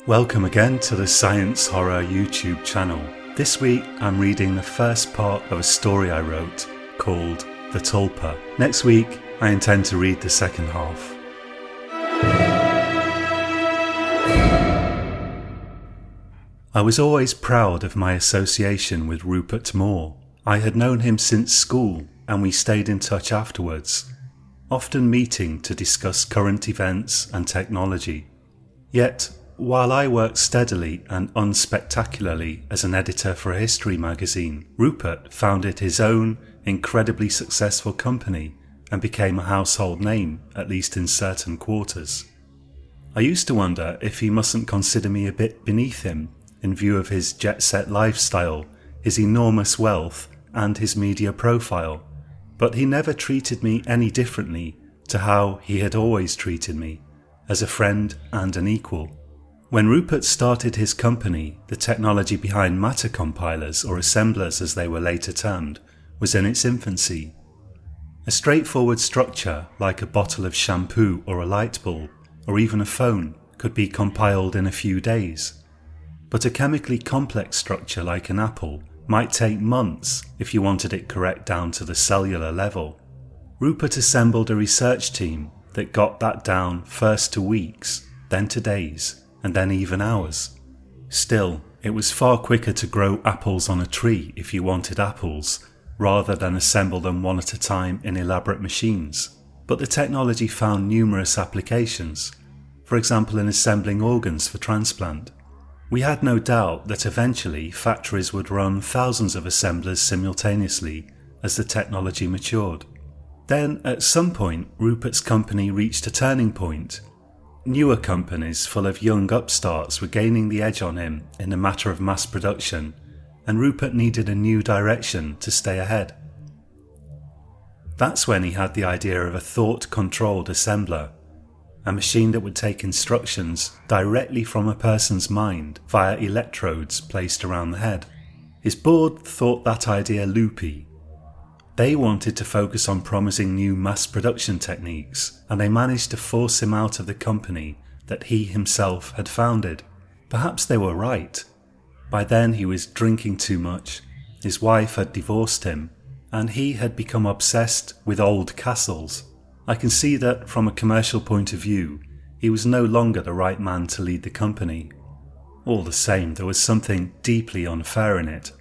Welcome again to the Science Horror YouTube channel. This week I'm reading the first part of a story I wrote called The Tulpa. Next week I intend to read the second half. I was always proud of my association with Rupert Moore. I had known him since school and we stayed in touch afterwards, often meeting to discuss current events and technology. Yet, while I worked steadily and unspectacularly as an editor for a history magazine, Rupert founded his own incredibly successful company and became a household name, at least in certain quarters. I used to wonder if he mustn't consider me a bit beneath him in view of his jet-set lifestyle, his enormous wealth and his media profile, but he never treated me any differently to how he had always treated me, as a friend and an equal. When Rupert started his company, the technology behind matter compilers, or assemblers as they were later termed, was in its infancy. A straightforward structure like a bottle of shampoo or a light bulb, or even a phone, could be compiled in a few days. But a chemically complex structure like an apple might take months if you wanted it correct down to the cellular level. Rupert assembled a research team that got that down first to weeks, then to days, and then even hours. Still, it was far quicker to grow apples on a tree if you wanted apples, rather than assemble them one at a time in elaborate machines. But the technology found numerous applications, for example in assembling organs for transplant. We had no doubt that eventually factories would run thousands of assemblers simultaneously as the technology matured. Then, at some point, Rupert's company reached a turning point. Newer companies full of young upstarts were gaining the edge on him in the matter of mass production, and Rupert needed a new direction to stay ahead. That's when he had the idea of a thought-controlled assembler, a machine that would take instructions directly from a person's mind via electrodes placed around the head. His board thought that idea loopy. They wanted to focus on promising new mass production techniques, and they managed to force him out of the company that he himself had founded. Perhaps they were right. By then he was drinking too much, his wife had divorced him, and he had become obsessed with old castles. I can see that from a commercial point of view, he was no longer the right man to lead the company. All the same, there was something deeply unfair in it.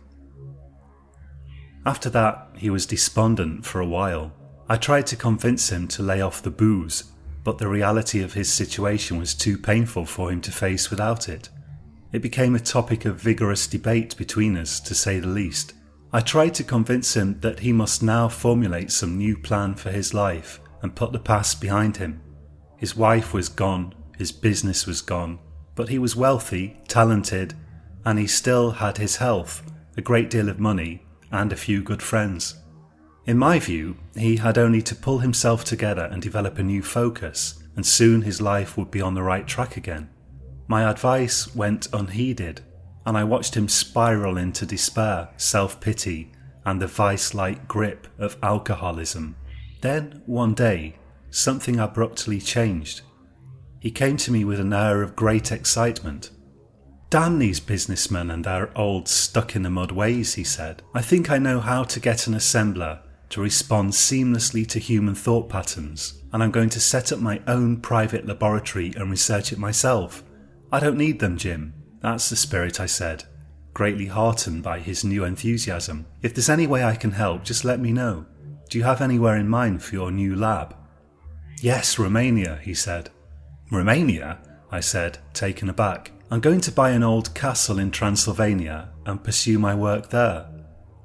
After that, he was despondent for a while. I tried to convince him to lay off the booze, but the reality of his situation was too painful for him to face without it. It became a topic of vigorous debate between us, to say the least. I tried to convince him that he must now formulate some new plan for his life and put the past behind him. His wife was gone, his business was gone, but he was wealthy, talented, and he still had his health, a great deal of money, and a few good friends. In my view, he had only to pull himself together and develop a new focus, and soon his life would be on the right track again. My advice went unheeded, and I watched him spiral into despair, self-pity, and the vice-like grip of alcoholism. Then, one day, something abruptly changed. He came to me with an air of great excitement. "Damn these businessmen and their old stuck-in-the-mud ways," he said. "I think I know how to get an assembler to respond seamlessly to human thought patterns, and I'm going to set up my own private laboratory and research it myself. I don't need them, Jim." "That's the spirit," I said, greatly heartened by his new enthusiasm. "If there's any way I can help, just let me know. Do you have anywhere in mind for your new lab?" "Yes, Romania," he said. "Romania?" I said, taken aback. "I'm going to buy an old castle in Transylvania and pursue my work there.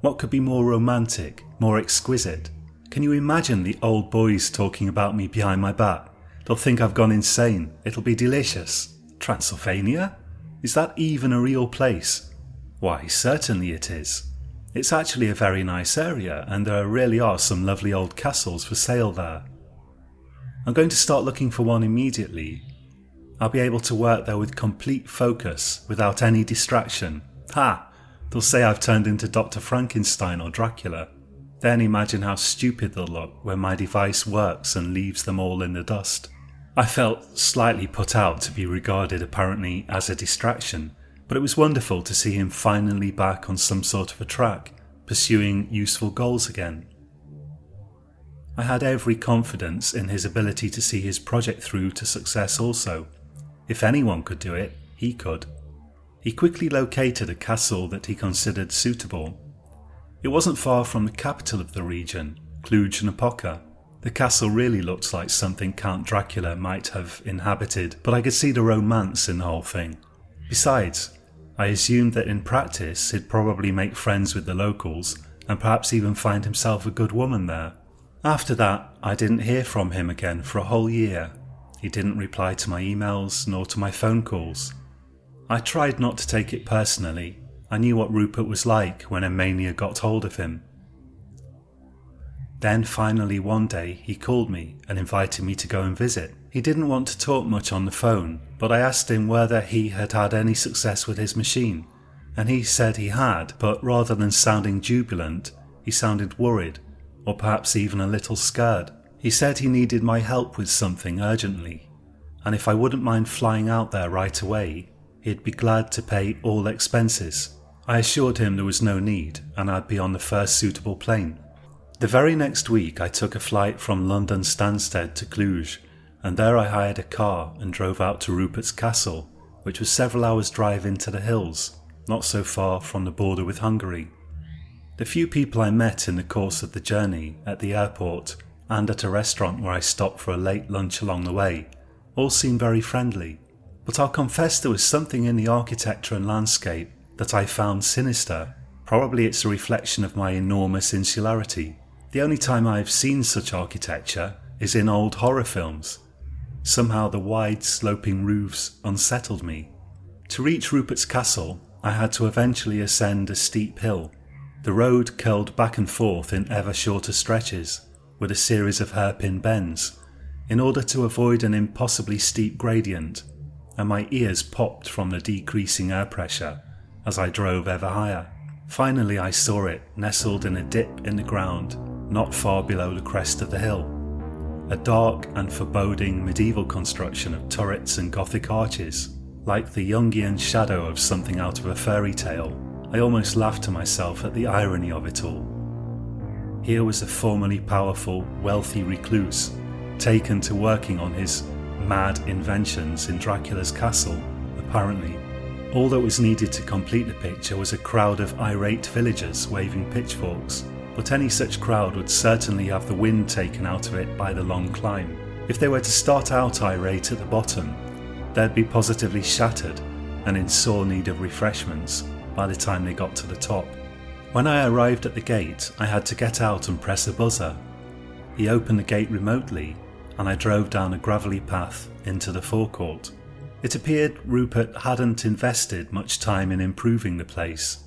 What could be more romantic, more exquisite? Can you imagine the old boys talking about me behind my back? They'll think I've gone insane. It'll be delicious." "Transylvania? Is that even a real place?" "Why, certainly it is. It's actually a very nice area, and there really are some lovely old castles for sale there. I'm going to start looking for one immediately. I'll be able to work there with complete focus, without any distraction. Ha! They'll say I've turned into Dr. Frankenstein or Dracula. Then imagine how stupid they'll look when my device works and leaves them all in the dust." I felt slightly put out to be regarded apparently as a distraction, but it was wonderful to see him finally back on some sort of a track, pursuing useful goals again. I had every confidence in his ability to see his project through to success also. If anyone could do it, he could. He quickly located a castle that he considered suitable. It wasn't far from the capital of the region, Cluj-Napoca. The castle really looked like something Count Dracula might have inhabited, but I could see the romance in the whole thing. Besides, I assumed that in practice he'd probably make friends with the locals and perhaps even find himself a good woman there. After that, I didn't hear from him again for a whole year. He didn't reply to my emails nor to my phone calls. I tried not to take it personally. I knew what Rupert was like when a mania got hold of him. Then finally one day he called me and invited me to go and visit. He didn't want to talk much on the phone, but I asked him whether he had had any success with his machine, and he said he had, but rather than sounding jubilant, he sounded worried, or perhaps even a little scared. He said he needed my help with something urgently, and if I wouldn't mind flying out there right away, he'd be glad to pay all expenses. I assured him there was no need, and I'd be on the first suitable plane. The very next week I took a flight from London Stansted to Cluj, and there I hired a car and drove out to Rupert's castle, which was several hours' drive into the hills, not so far from the border with Hungary. The few people I met in the course of the journey, at the airport and at a restaurant where I stopped for a late lunch along the way, all seemed very friendly, but I'll confess there was something in the architecture and landscape that I found sinister. Probably it's a reflection of my enormous insularity. The only time I've seen such architecture is in old horror films. Somehow the wide sloping roofs unsettled me. To reach Rupert's castle, I had to eventually ascend a steep hill. The road curled back and forth in ever shorter stretches, with a series of hairpin bends, in order to avoid an impossibly steep gradient, and my ears popped from the decreasing air pressure as I drove ever higher. Finally I saw it, nestled in a dip in the ground, not far below the crest of the hill. A dark and foreboding medieval construction of turrets and Gothic arches, like the Jungian shadow of something out of a fairy tale. I almost laughed to myself at the irony of it all. Here was a formerly powerful, wealthy recluse, taken to working on his mad inventions in Dracula's castle, apparently. All that was needed to complete the picture was a crowd of irate villagers waving pitchforks, but any such crowd would certainly have the wind taken out of it by the long climb. If they were to start out irate at the bottom, they'd be positively shattered and in sore need of refreshments by the time they got to the top. When I arrived at the gate, I had to get out and press a buzzer. He opened the gate remotely, and I drove down a gravelly path into the forecourt. It appeared Rupert hadn't invested much time in improving the place.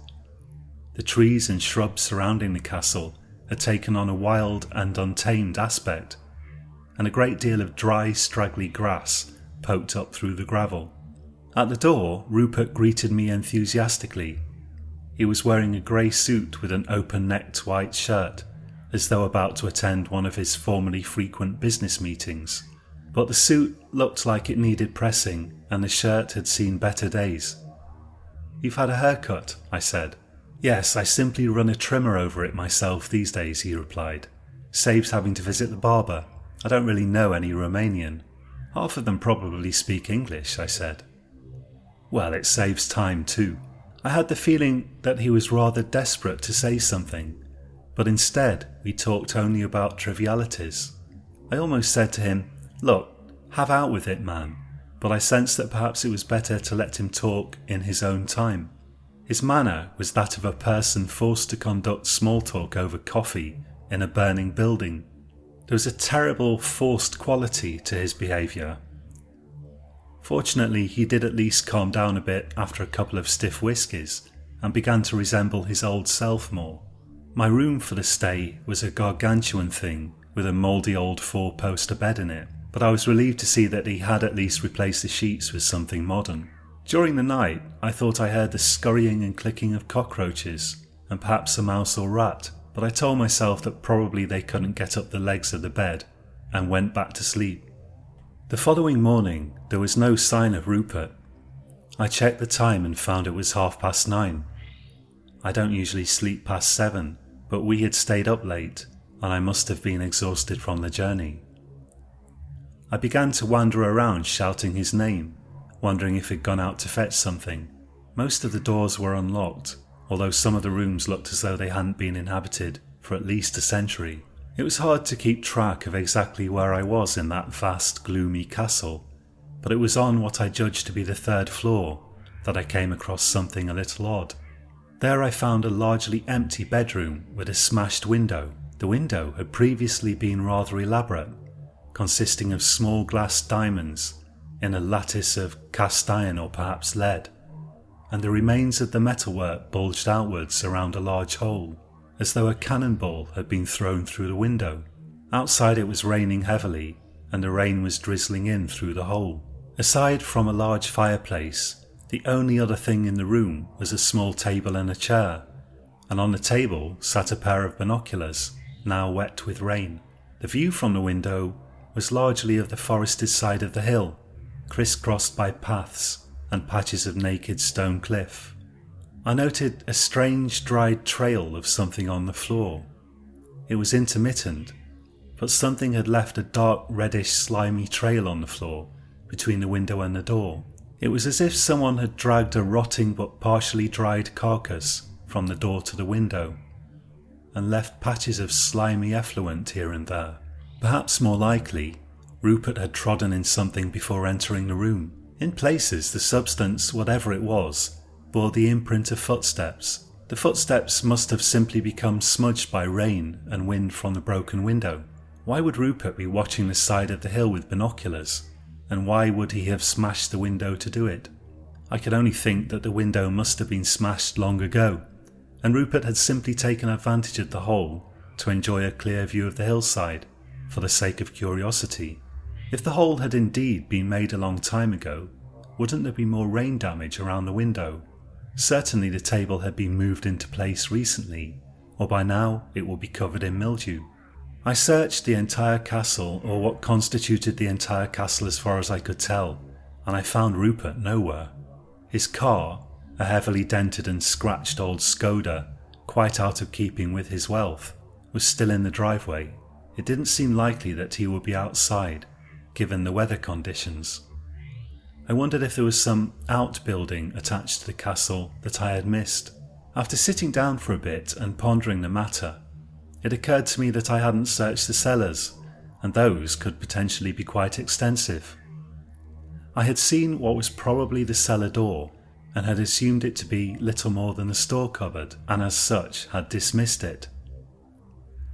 The trees and shrubs surrounding the castle had taken on a wild and untamed aspect, and a great deal of dry, straggly grass poked up through the gravel. At the door, Rupert greeted me enthusiastically. He was wearing a grey suit with an open-necked white shirt, as though about to attend one of his formerly frequent business meetings. But the suit looked like it needed pressing, and the shirt had seen better days. "You've had a haircut," I said. "Yes, I simply run a trimmer over it myself these days," he replied. "Saves having to visit the barber. I don't really know any Romanian." "Half of them probably speak English," I said. "Well, it saves time too." I had the feeling that he was rather desperate to say something, but instead we talked only about trivialities. I almost said to him, "Look, have out with it, man," but I sensed that perhaps it was better to let him talk in his own time. His manner was that of a person forced to conduct small talk over coffee in a burning building. There was a terrible forced quality to his behaviour. Fortunately, he did at least calm down a bit after a couple of stiff whiskies and began to resemble his old self more. My room for the stay was a gargantuan thing with a mouldy old 4-poster bed in it, but I was relieved to see that he had at least replaced the sheets with something modern. During the night, I thought I heard the scurrying and clicking of cockroaches and perhaps a mouse or rat, but I told myself that probably they couldn't get up the legs of the bed and went back to sleep. The following morning, there was no sign of Rupert. I checked the time and found it was 9:30. I don't usually sleep past 7, but we had stayed up late, and I must have been exhausted from the journey. I began to wander around shouting his name, wondering if he'd gone out to fetch something. Most of the doors were unlocked, although some of the rooms looked as though they hadn't been inhabited for at least a century. It was hard to keep track of exactly where I was in that vast, gloomy castle, but it was on what I judged to be the 3rd floor that I came across something a little odd. There I found a largely empty bedroom with a smashed window. The window had previously been rather elaborate, consisting of small glass diamonds in a lattice of cast iron or perhaps lead, and the remains of the metalwork bulged outwards around a large hole, as though a cannonball had been thrown through the window. Outside it was raining heavily, and the rain was drizzling in through the hole. Aside from a large fireplace, the only other thing in the room was a small table and a chair, and on the table sat a pair of binoculars, now wet with rain. The view from the window was largely of the forested side of the hill, crisscrossed by paths and patches of naked stone cliff. I noted a strange dried trail of something on the floor. It was intermittent, but something had left a dark reddish slimy trail on the floor between the window and the door. It was as if someone had dragged a rotting but partially dried carcass from the door to the window and left patches of slimy effluent here and there. Perhaps more likely, Rupert had trodden in something before entering the room. In places, the substance, whatever it was, bore the imprint of footsteps. The footsteps must have simply become smudged by rain and wind from the broken window. Why would Rupert be watching the side of the hill with binoculars, and why would he have smashed the window to do it? I could only think that the window must have been smashed long ago, and Rupert had simply taken advantage of the hole to enjoy a clear view of the hillside, for the sake of curiosity. If the hole had indeed been made a long time ago, wouldn't there be more rain damage around the window? Certainly the table had been moved into place recently, or by now it would be covered in mildew. I searched the entire castle, or what constituted the entire castle as far as I could tell, and I found Rupert nowhere. His car, a heavily dented and scratched old Skoda, quite out of keeping with his wealth, was still in the driveway. It didn't seem likely that he would be outside, given the weather conditions. I wondered if there was some outbuilding attached to the castle that I had missed. After sitting down for a bit and pondering the matter, it occurred to me that I hadn't searched the cellars, and those could potentially be quite extensive. I had seen what was probably the cellar door, and had assumed it to be little more than a store cupboard, and as such had dismissed it.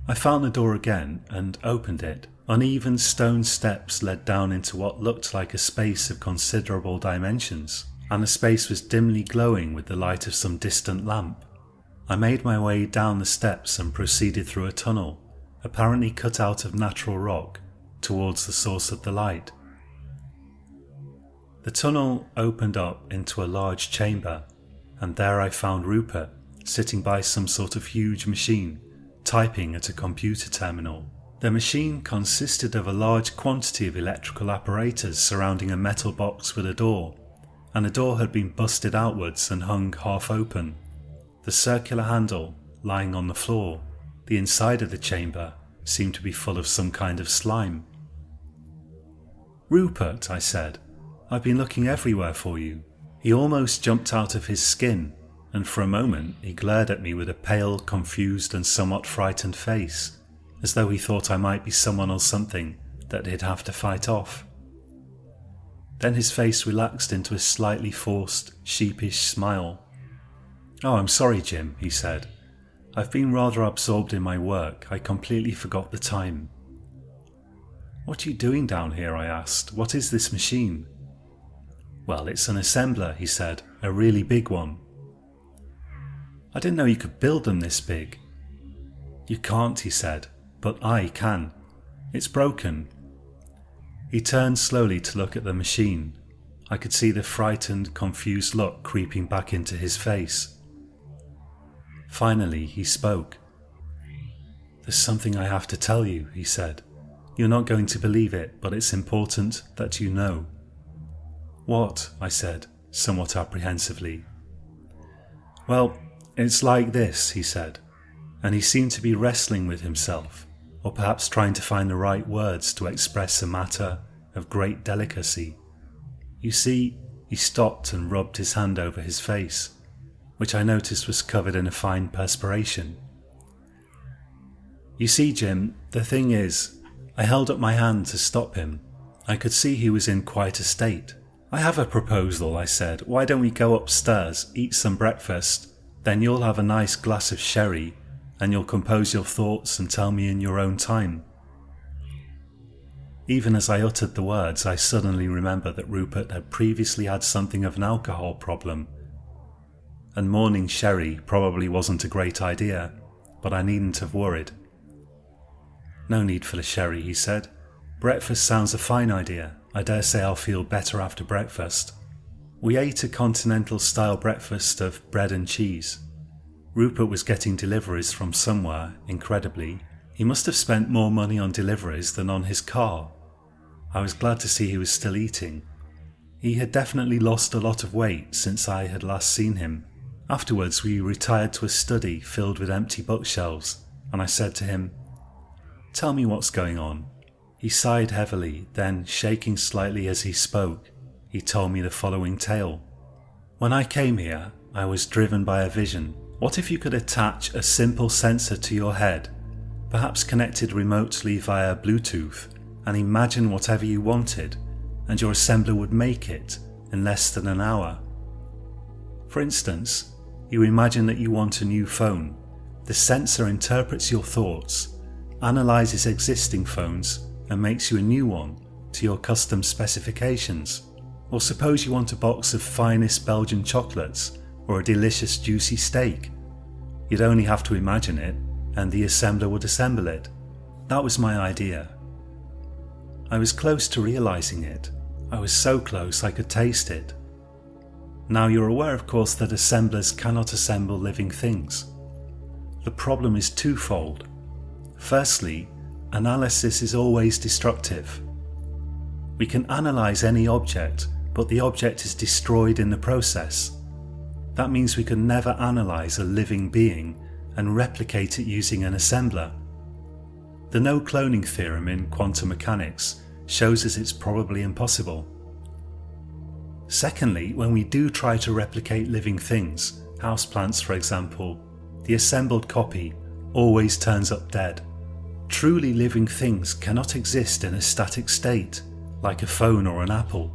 I found the door again and opened it. Uneven stone steps led down into what looked like a space of considerable dimensions, and the space was dimly glowing with the light of some distant lamp. I made my way down the steps and proceeded through a tunnel, apparently cut out of natural rock, towards the source of the light. The tunnel opened up into a large chamber, and there I found Rupert sitting by some sort of huge machine, typing at a computer terminal. The machine consisted of a large quantity of electrical apparatus surrounding a metal box with a door, and the door had been busted outwards and hung half open, the circular handle lying on the floor. The inside of the chamber seemed to be full of some kind of slime. "Rupert," I said, "I've been looking everywhere for you." He almost jumped out of his skin, and for a moment he glared at me with a pale, confused and somewhat frightened face, as though he thought I might be someone or something that he'd have to fight off. Then his face relaxed into a slightly forced, sheepish smile. "Oh, I'm sorry, Jim," he said. "I've been rather absorbed in my work. I completely forgot the time." "What are you doing down here?" I asked. "What is this machine?" "Well, it's an assembler," he said. "A really big one." "I didn't know you could build them this big." "You can't," he said. "But I can. It's broken." He turned slowly to look at the machine. I could see the frightened, confused look creeping back into his face. Finally, he spoke. "There's something I have to tell you," he said. You're not going to believe it, but it's important that you know." "What?" I said, somewhat apprehensively. "Well, it's like this," he said, and he seemed to be wrestling with himself, or perhaps trying to find the right words to express a matter of great delicacy. "You see," he stopped and rubbed his hand over his face, which I noticed was covered in a fine perspiration. "You see, Jim, the thing is," I held up my hand to stop him. I could see he was in quite a state. "I have a proposal," I said. "Why don't we go upstairs, eat some breakfast, then you'll have a nice glass of sherry, and you'll compose your thoughts and tell me in your own time." Even as I uttered the words, I suddenly remembered that Rupert had previously had something of an alcohol problem, and morning sherry probably wasn't a great idea, but I needn't have worried. "No need for the sherry," he said. "Breakfast sounds a fine idea. I dare say I'll feel better after breakfast." We ate a continental-style breakfast of bread and cheese. Rupert was getting deliveries from somewhere, incredibly. He must have spent more money on deliveries than on his car. I was glad to see he was still eating. He had definitely lost a lot of weight since I had last seen him. Afterwards we retired to a study filled with empty bookshelves, and I said to him, "Tell me what's going on." He sighed heavily, then, shaking slightly as he spoke, he told me the following tale. "When I came here, I was driven by a vision. What if you could attach a simple sensor to your head, perhaps connected remotely via Bluetooth, and imagine whatever you wanted, and your assembler would make it in less than an hour? For instance, you imagine that you want a new phone. The sensor interprets your thoughts, analyzes existing phones, and makes you a new one to your custom specifications. Or suppose you want a box of finest Belgian chocolates or a delicious juicy steak. You'd only have to imagine it, and the assembler would assemble it. That was my idea. I was close to realizing it. I was so close I could taste it. Now you're aware, of course, that assemblers cannot assemble living things. The problem is twofold. Firstly, analysis is always destructive. We can analyze any object, but the object is destroyed in the process. That means we can never analyze a living being and replicate it using an assembler. The no cloning theorem in quantum mechanics shows us it's probably impossible. Secondly, when we do try to replicate living things, houseplants for example, the assembled copy always turns up dead. Truly living things cannot exist in a static state, like a phone or an apple.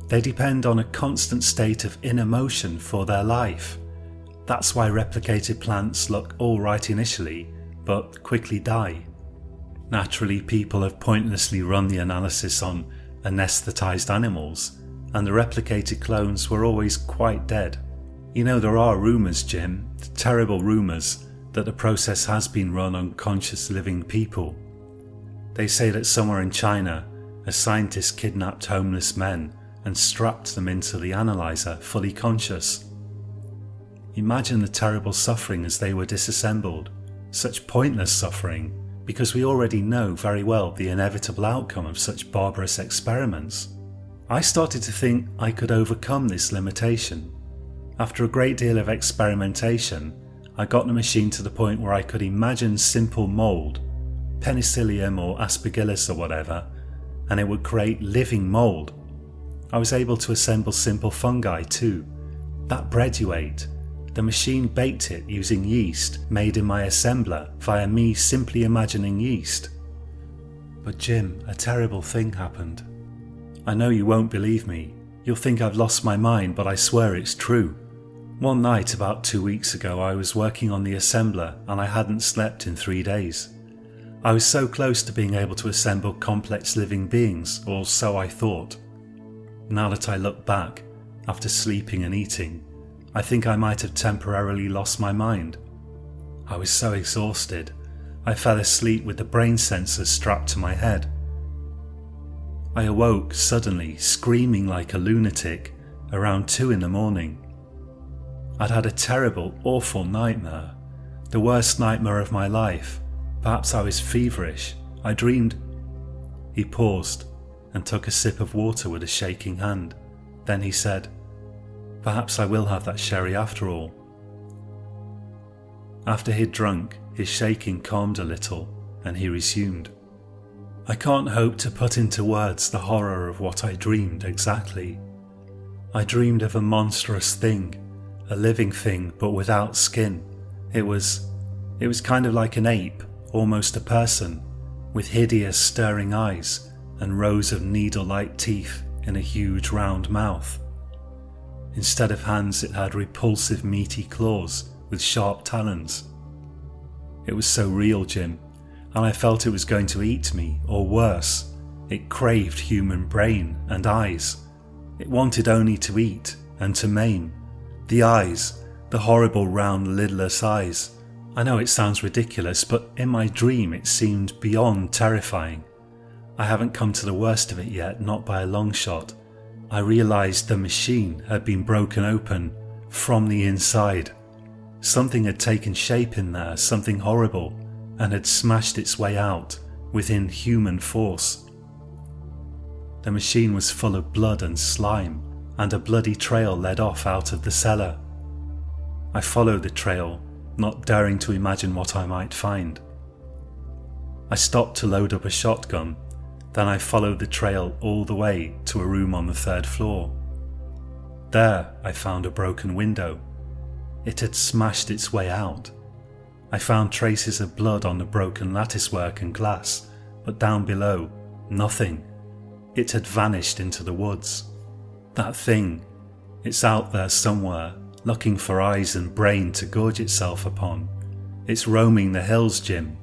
They depend on a constant state of inner motion for their life. That's why replicated plants look all right initially, but quickly die. Naturally, people have pointlessly run the analysis on anaesthetized animals, and the replicated clones were always quite dead. You know, there are rumours, Jim, terrible rumours, that the process has been run on conscious living people. They say that somewhere in China, a scientist kidnapped homeless men and strapped them into the analyzer fully conscious. Imagine the terrible suffering as they were disassembled. Such pointless suffering, because we already know very well the inevitable outcome of such barbarous experiments. I started to think I could overcome this limitation. After a great deal of experimentation, I got the machine to the point where I could imagine simple mould, penicillium or aspergillus or whatever, and it would create living mould. I was able to assemble simple fungi too. That bread you ate, the machine baked it using yeast made in my assembler via me simply imagining yeast. But Jim, a terrible thing happened. I know you won't believe me. You'll think I've lost my mind, but I swear it's true. One night about 2 weeks ago I was working on the assembler and I hadn't slept in 3 days. I was so close to being able to assemble complex living beings, or so I thought. Now that I look back, after sleeping and eating, I think I might have temporarily lost my mind. I was so exhausted, I fell asleep with the brain sensors strapped to my head. I awoke suddenly, screaming like a lunatic, around 2 in the morning. I'd had a terrible, awful nightmare, the worst nightmare of my life. Perhaps I was feverish, I dreamed." He paused and took a sip of water with a shaking hand. Then he said, "Perhaps I will have that sherry after all." After he'd drunk, his shaking calmed a little, and he resumed, "I can't hope to put into words the horror of what I dreamed exactly. I dreamed of a monstrous thing, a living thing but without skin. It was kind of like an ape, almost a person, with hideous staring eyes and rows of needle-like teeth in a huge round mouth. Instead of hands, it had repulsive meaty claws with sharp talons. It was so real, Jim, and I felt it was going to eat me, or worse, it craved human brain and eyes. It wanted only to eat and to maim. The eyes, the horrible round lidless eyes. I know it sounds ridiculous, but in my dream it seemed beyond terrifying. I haven't come to the worst of it yet, not by a long shot. I realised the machine had been broken open from the inside. Something had taken shape in there, something horrible, and had smashed its way out with inhuman force. The machine was full of blood and slime, and a bloody trail led off out of the cellar. I followed the trail, not daring to imagine what I might find. I stopped to load up a shotgun, then I followed the trail all the way to a room on the 3rd floor. There I found a broken window. It had smashed its way out. I found traces of blood on the broken latticework and glass, but down below, nothing. It had vanished into the woods. That thing, it's out there somewhere, looking for eyes and brain to gorge itself upon. It's roaming the hills, Jim.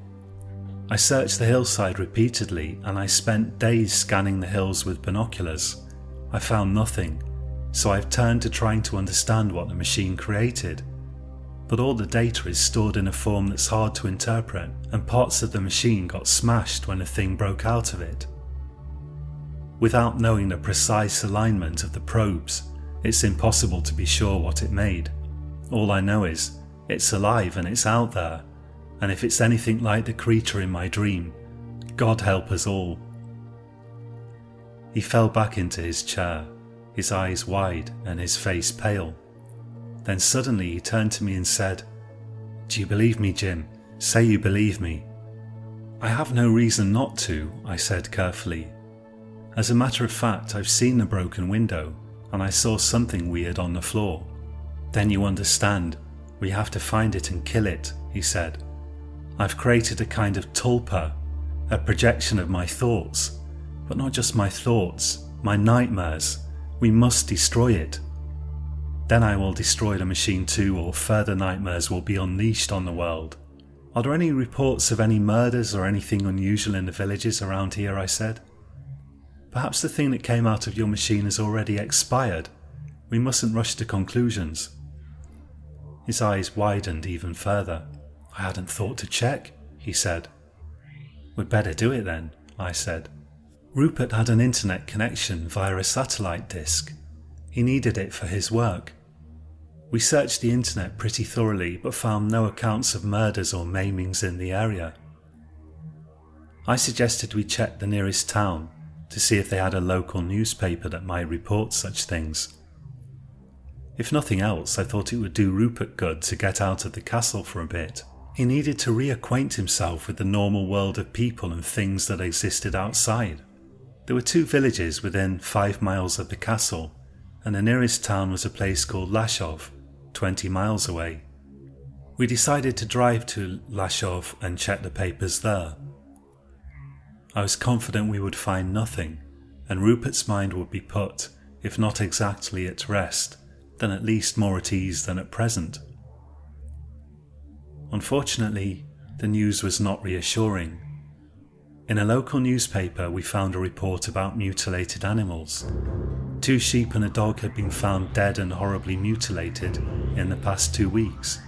I searched the hillside repeatedly, and I spent days scanning the hills with binoculars. I found nothing, so I've turned to trying to understand what the machine created. But all the data is stored in a form that's hard to interpret, and parts of the machine got smashed when the thing broke out of it. Without knowing the precise alignment of the probes, it's impossible to be sure what it made. All I know is, it's alive and it's out there, and if it's anything like the creature in my dream, God help us all." He fell back into his chair, his eyes wide and his face pale. Then suddenly he turned to me and said, "Do you believe me, Jim? Say you believe me." "I have no reason not to," I said carefully. "As a matter of fact, I've seen the broken window, and I saw something weird on the floor." "Then you understand. We have to find it and kill it," he said. "I've created a kind of tulpa, a projection of my thoughts, but not just my thoughts, my nightmares. We must destroy it. Then I will destroy the machine too, or further nightmares will be unleashed on the world." "Are there any reports of any murders or anything unusual in the villages around here?" I said. "Perhaps the thing that came out of your machine has already expired. We mustn't rush to conclusions." His eyes widened even further. "I hadn't thought to check," he said. "We'd better do it then," I said. Rupert had an internet connection via a satellite disk. He needed it for his work. We searched the internet pretty thoroughly, but found no accounts of murders or maimings in the area. I suggested we check the nearest town to see if they had a local newspaper that might report such things. If nothing else, I thought it would do Rupert good to get out of the castle for a bit. He needed to reacquaint himself with the normal world of people and things that existed outside. There were 2 villages within 5 miles of the castle, and the nearest town was a place called Lashov, 20 miles away. We decided to drive to Lashov and check the papers there. I was confident we would find nothing, and Rupert's mind would be put, if not exactly at rest, then at least more at ease than at present. Unfortunately, the news was not reassuring. In a local newspaper we found a report about mutilated animals. 2 sheep and a dog had been found dead and horribly mutilated in the past 2 weeks.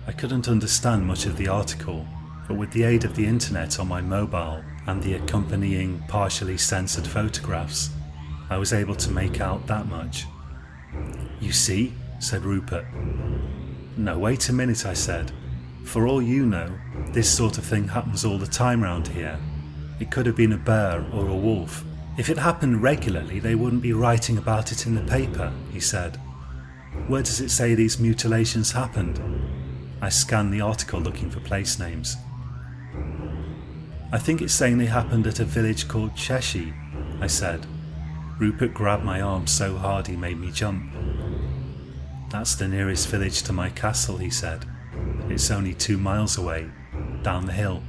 I couldn't understand much of the article, but with the aid of the internet on my mobile and the accompanying partially censored photographs, I was able to make out that much. "You see?" said Rupert. "No, wait a minute," I said. For all you know, this sort of thing happens all the time round here. It could have been a bear or a wolf. If it happened regularly, they wouldn't be writing about it in the paper, he said. Where does it say these mutilations happened? I scanned the article looking for place names. I think it's saying they happened at a village called Cheshire, I said. Rupert grabbed my arm so hard he made me jump. That's the nearest village to my castle, he said. It's only 2 miles away, down the hill.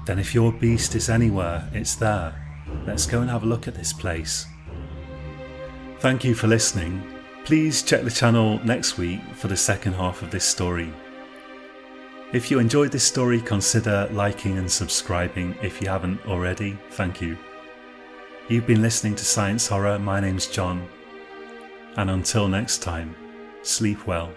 Then if your beast is anywhere, it's there. Let's go and have a look at this place. Thank you for listening. Please check the channel next week for the second half of this story. If you enjoyed this story, consider liking and subscribing if you haven't already. Thank you. You've been listening to Science Horror. My name's John. And until next time, sleep well.